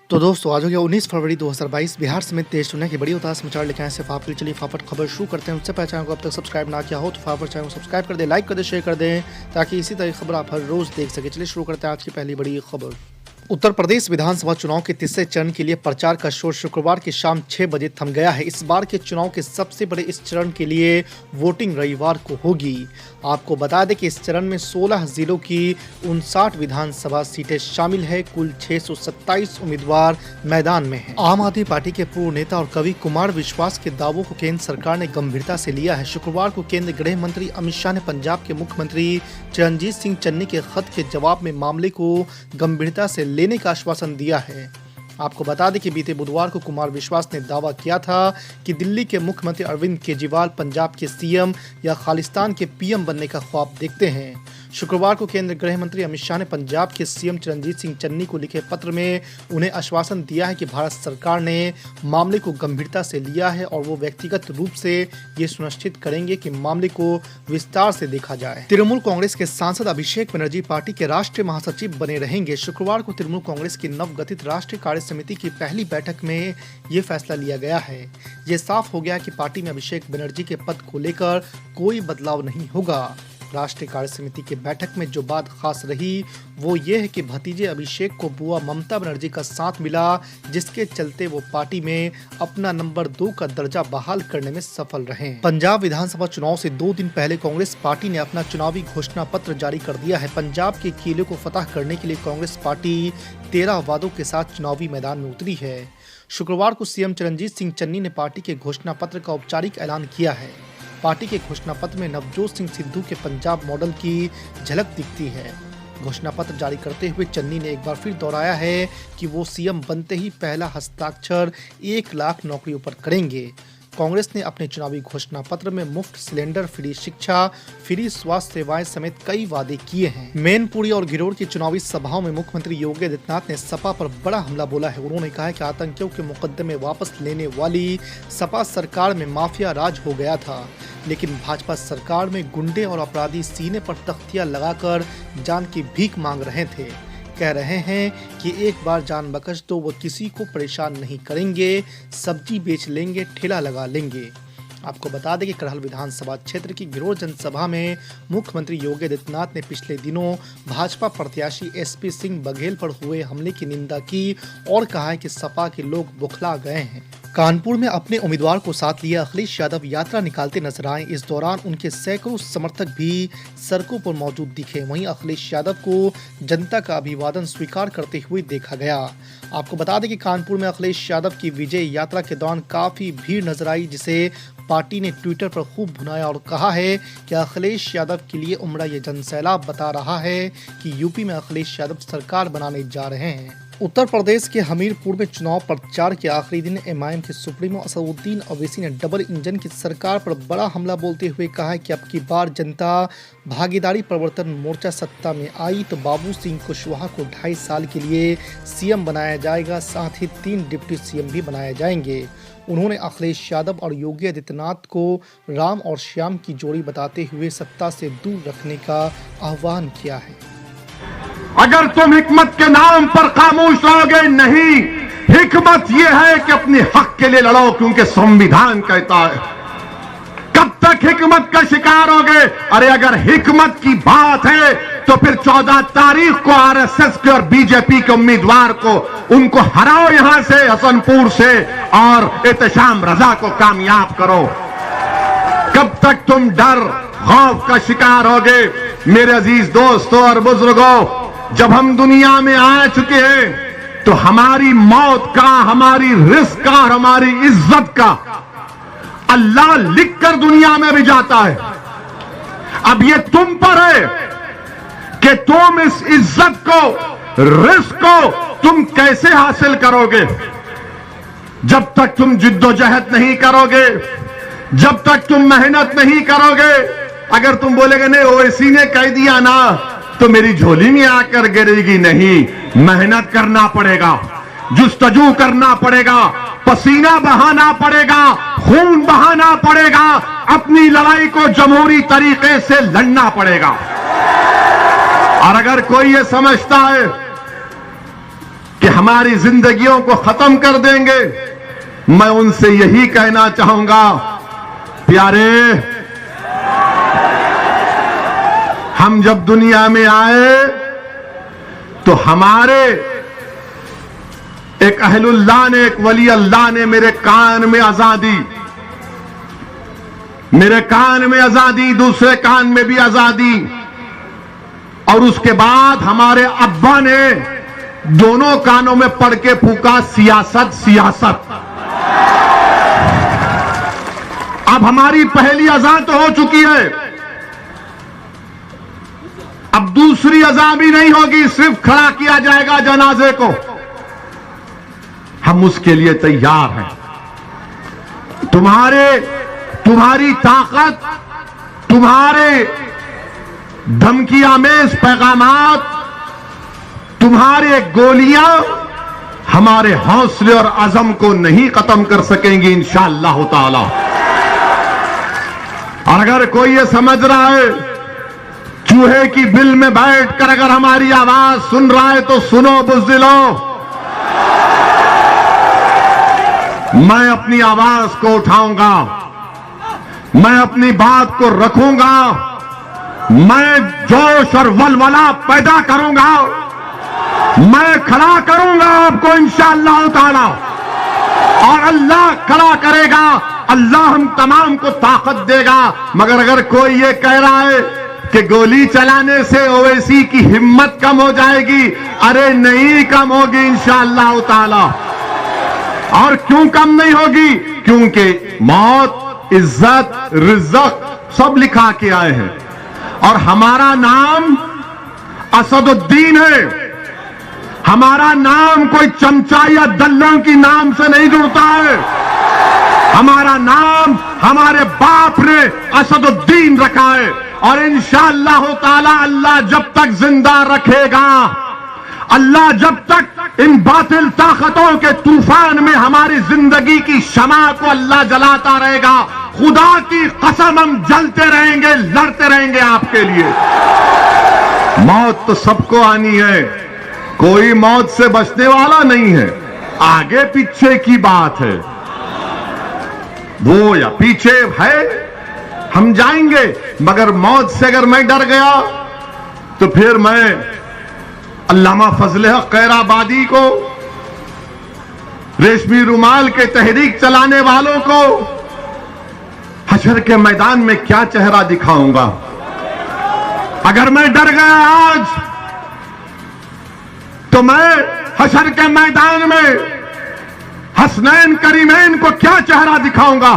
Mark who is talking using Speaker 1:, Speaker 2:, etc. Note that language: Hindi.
Speaker 1: तो दोस्तों आज हो गया 19 फरवरी 2022। बिहार समेत देश दुनिया की बड़ी उतार समाचार लेके आए सिर्फ आपके लिए। चलिए फटाफट खबर शुरू करते हैं। उससे पहले चैनल को अब तक सब्सक्राइब ना किया हो तो फटाफट चैनल को सब्सक्राइब कर दें, लाइक कर दें, शेयर कर दें ताकि इसी तरह की खबर आप हर रोज देख सके। चलिए शुरू करते हैं आज की पहली बड़ी खबर। उत्तर प्रदेश विधानसभा चुनाव के तीसरे चरण के लिए प्रचार का शोर शुक्रवार की शाम 6 बजे थम गया है। इस बार के चुनाव के सबसे बड़े इस चरण के लिए वोटिंग रविवार को होगी। आपको बता दें कि इस चरण में 16 जिलों की 59 विधानसभा सीटें शामिल है। कुल 627 उम्मीदवार मैदान में हैं। आम आदमी पार्टी के पूर्व नेता और कवि कुमार विश्वास के दावों को केंद्र सरकार ने गंभीरता से लिया है। शुक्रवार को केंद्रीय गृह मंत्री अमित शाह ने पंजाब के मुख्यमंत्री चरणजीत सिंह चन्नी के खत के जवाब में मामले को गंभीरता से लेने का आश्वासन दिया है। आपको बता दें कि बीते बुधवार को कुमार विश्वास ने दावा किया था कि दिल्ली के मुख्यमंत्री अरविंद केजरीवाल पंजाब के सीएम या खालिस्तान के पीएम बनने का ख्वाब देखते हैं। शुक्रवार को केंद्रीय गृह मंत्री अमित शाह ने पंजाब के सीएम चरणजीत सिंह चन्नी को लिखे पत्र में उन्हें आश्वासन दिया है कि भारत सरकार ने मामले को गंभीरता से लिया है और वो व्यक्तिगत रूप से ये सुनिश्चित करेंगे कि मामले को विस्तार से देखा जाए। तृणमूल कांग्रेस के सांसद अभिषेक बनर्जी पार्टी के राष्ट्रीय महासचिव बने रहेंगे। शुक्रवार को तृणमूल कांग्रेस की नवगठित राष्ट्रीय कार्य समिति की पहली बैठक में ये फैसला लिया गया है। ये साफ हो गया कि पार्टी में अभिषेक बनर्जी के पद को लेकर कोई बदलाव नहीं होगा। राष्ट्रीय कार्य समिति की बैठक में जो बात खास रही वो ये है कि भतीजे अभिषेक को बुआ ममता बनर्जी का साथ मिला, जिसके चलते वो पार्टी में अपना नंबर 2 का दर्जा बहाल करने में सफल रहे। पंजाब विधानसभा चुनाव से 2 दिन पहले कांग्रेस पार्टी ने अपना चुनावी घोषणा पत्र जारी कर दिया है। पंजाब के किले को फतह करने के लिए कांग्रेस पार्टी 13 वादों के साथ चुनावी मैदान में उतरी है। शुक्रवार को सीएम चरणजीत सिंह चन्नी ने पार्टी के घोषणा पत्र का औपचारिक ऐलान किया है। पार्टी के घोषणा पत्र में नवजोत सिंह सिद्धू के पंजाब मॉडल की झलक दिखती है। घोषणा पत्र जारी करते हुए चन्नी ने एक बार फिर दोहराया है कि वो सीएम बनते ही पहला हस्ताक्षर 1 लाख नौकरियों पर करेंगे। कांग्रेस ने अपने चुनावी घोषणा पत्र में मुफ्त सिलेंडर, फ्री शिक्षा, फ्री स्वास्थ्य सेवाएं समेत कई वादे किए हैं। मैनपुरी और गिरोड़ की चुनावी सभाओं में मुख्यमंत्री योगी आदित्यनाथ ने सपा पर बड़ा हमला बोला है। उन्होंने कहा है कि आतंकियों के मुकदमे वापस लेने वाली सपा सरकार में माफिया राज हो गया था, लेकिन भाजपा सरकार में गुंडे और अपराधी सीने पर तख्तियां लगाकर जान की भीख मांग रहे थे। कह रहे हैं कि एक बार जान बख्श दो, वो किसी को परेशान नहीं करेंगे, सब्जी बेच लेंगे, ठेला लगा लेंगे। आपको बता दें कि करहल विधानसभा क्षेत्र की गिरोड़ जनसभा में मुख्यमंत्री योगी आदित्यनाथ ने पिछले दिनों भाजपा प्रत्याशी एसपी सिंह बघेल पर हुए हमले की निंदा की और कहा है कि सपा के लोग बुखला गए हैं। कानपुर में अपने उम्मीदवार को साथ लिए अखिलेश यादव यात्रा निकालते नजर आए। इस दौरान उनके सैकड़ों समर्थक भी सड़कों पर मौजूद दिखे। वहीं अखिलेश यादव को जनता का अभिवादन स्वीकार करते हुए देखा गया। आपको बता दें कि कानपुर में अखिलेश यादव की विजय यात्रा के दौरान काफी भीड़ नजर आई, जिसे पार्टी ने ट्विटर पर खूब भुनाया और कहा है कि अखिलेश यादव के लिए उमड़ा ये जनसैलाब बता रहा है कि यूपी में अखिलेश यादव सरकार बनाने जा रहे हैं। उत्तर प्रदेश के हमीरपुर में चुनाव प्रचार के आखिरी दिन एमआईएम के सुप्रीमो असदुद्दीन ओवैसी ने डबल इंजन की सरकार पर बड़ा हमला बोलते हुए कहा है कि अब की बार जनता भागीदारी परिवर्तन मोर्चा सत्ता में आई तो बाबू सिंह कुशवाहा को 2.5 साल के लिए सीएम बनाया जाएगा, साथ ही 3 डिप्टी सीएम भी बनाए जाएंगे। उन्होंने अखिलेश यादव और योगी आदित्यनाथ को राम और श्याम की जोड़ी बताते हुए सत्ता से दूर रखने का आह्वान किया है।
Speaker 2: अगर तुम हिकमत के नाम पर खामोश रहोगे, नहीं, हिकमत यह है कि अपने हक के लिए लड़ो, क्योंकि संविधान कहता है। कब तक हिकमत का शिकार होगे? अरे अगर हिकमत की बात है तो फिर 14 तारीख को आरएसएस के और बीजेपी के उम्मीदवार को उनको हराओ यहां से, हसनपुर से, और एहतशाम रजा को कामयाब करो। कब तक तुम डर खौफ का शिकार होगे? मेरे अजीज दोस्तों और बुजुर्गों, जब हम दुनिया में आ चुके हैं तो हमारी मौत का, हमारी रिस्क का और हमारी इज्जत का अल्लाह लिखकर दुनिया में भी जाता है। अब ये तुम पर है कि तुम इस इज्जत को, रिस्क को तुम कैसे हासिल करोगे। जब तक तुम जिद्दोजहद नहीं करोगे, जब तक तुम मेहनत नहीं करोगे, अगर तुम बोलेगे नहीं ओवैसी ने कह दिया ना तो मेरी झोली में आकर गिरेगी, नहीं, मेहनत करना पड़ेगा, जुस्तजू करना पड़ेगा, पसीना बहाना पड़ेगा, खून बहाना पड़ेगा, अपनी लड़ाई को जमहूरी तरीके से लड़ना पड़ेगा। और अगर कोई ये समझता है कि हमारी जिंदगियों को खत्म कर देंगे, मैं उनसे यही कहना चाहूंगा, प्यारे, हम जब दुनिया में आए तो हमारे एक अहलुल्लाह ने, एक वली अल्लाह ने मेरे कान में अज़ान दी, मेरे कान में अज़ान दी, दूसरे कान में भी अज़ान दी। और उसके बाद हमारे अब्बा ने दोनों कानों में पढ़ के फूका, सियासत सियासत। अब हमारी पहली अज़ान तो हो चुकी है, अब दूसरी अज़ान भी नहीं होगी, सिर्फ खड़ा किया जाएगा जनाजे को। हम उसके लिए तैयार हैं। तुम्हारी ताकत, तुम्हारे धमकी आमेज पैगामात, तुम्हारे गोलियां हमारे हौसले और अज़म को नहीं खत्म कर सकेंगी इंशाअल्लाह ताला। और अगर कोई ये समझ रहा है चूहे की बिल में बैठकर अगर हमारी आवाज सुन रहा है, तो सुनो बुज़दिलों, मैं अपनी आवाज को उठाऊंगा, मैं अपनी बात को रखूंगा, मैं जोश और वलवला पैदा करूंगा, मैं खड़ा करूंगा आपको इंशाअल्लाह ताला। और अल्लाह खड़ा करेगा, अल्लाह हम तमाम को ताकत देगा। मगर अगर कोई ये कह रहा है कि गोली चलाने से ओवैसी की हिम्मत कम हो जाएगी, अरे नहीं कम होगी इंशाअल्लाह ताला। और क्यों कम नहीं होगी? क्योंकि मौत, इज्जत, रिज़्क़ सब लिखा के आए हैं। और हमारा नाम असदुद्दीन है, हमारा नाम कोई चमचा या दल्लों की नाम से नहीं जुड़ता है। हमारा नाम हमारे बाप ने असदुद्दीन रखा है। और इंशाअल्लाह ताला अल्लाह जब तक जिंदा रखेगा, अल्लाह जब तक इन बातिल ताकतों के तूफान में हमारी जिंदगी की शमा को अल्लाह जलाता रहेगा, खुदा की कसम हम जलते रहेंगे, लड़ते रहेंगे आपके लिए। मौत तो सबको आनी है, कोई मौत से बचने वाला नहीं है। आगे पीछे की बात है, वो या पीछे है, हम जाएंगे। मगर मौत से अगर मैं डर गया तो फिर मैं अल्लामा फजले हक कैराबादी को, रेशमी रुमाल के तहरीक चलाने वालों को हशर के मैदान में क्या चेहरा दिखाऊंगा? अगर मैं डर गया आज, तो मैं हशर के मैदान में हसनैन करीमैन को क्या चेहरा दिखाऊंगा?